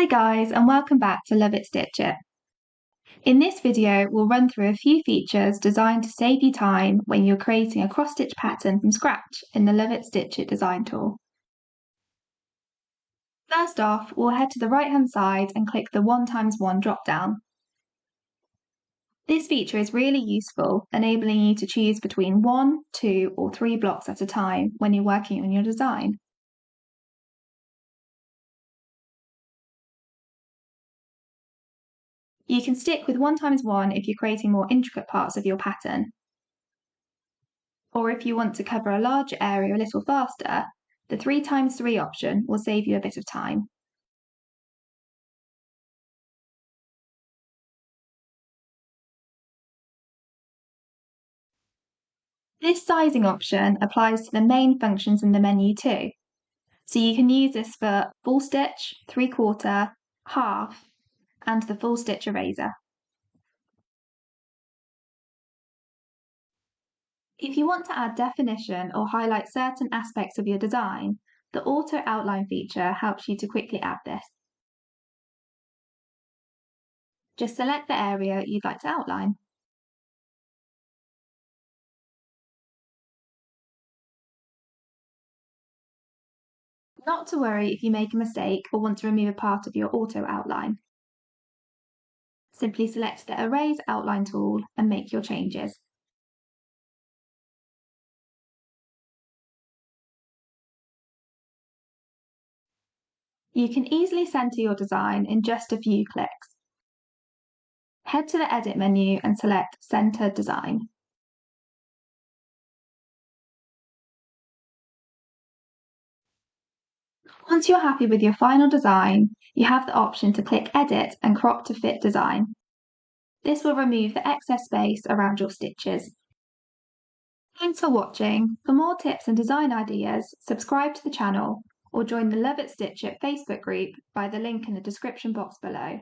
Hi guys, and welcome back to Love It Stitch It. In this video, we'll run through a few features designed to save you time when you're creating a cross-stitch pattern from scratch in the Love It Stitch It design tool. First off, we'll head to the right-hand side and click the 1x1 drop-down. This feature is really useful, enabling you to choose between 1, 2, or 3 blocks at a time when you're working on your design. You can stick with 1x1 if you're creating more intricate parts of your pattern. Or if you want to cover a larger area a little faster, the 3x3 option will save you a bit of time. This sizing option applies to the main functions in the menu too. So you can use this for full stitch, 3/4, half, and the full stitch eraser. If you want to add definition or highlight certain aspects of your design, the Auto Outline feature helps you to quickly add this. Just select the area you'd like to outline. Not to worry if you make a mistake or want to remove a part of your auto outline. Simply select the Erase Outline tool and make your changes. You can easily centre your design in just a few clicks. Head to the Edit menu and select Centre Design. Once you're happy with your final design, you have the option to click Edit and Crop to Fit Design. This will remove the excess space around your stitches. Thanks for watching. For more tips and design ideas, subscribe to the channel or join the Love It Stitch It Facebook group by the link in the description box below.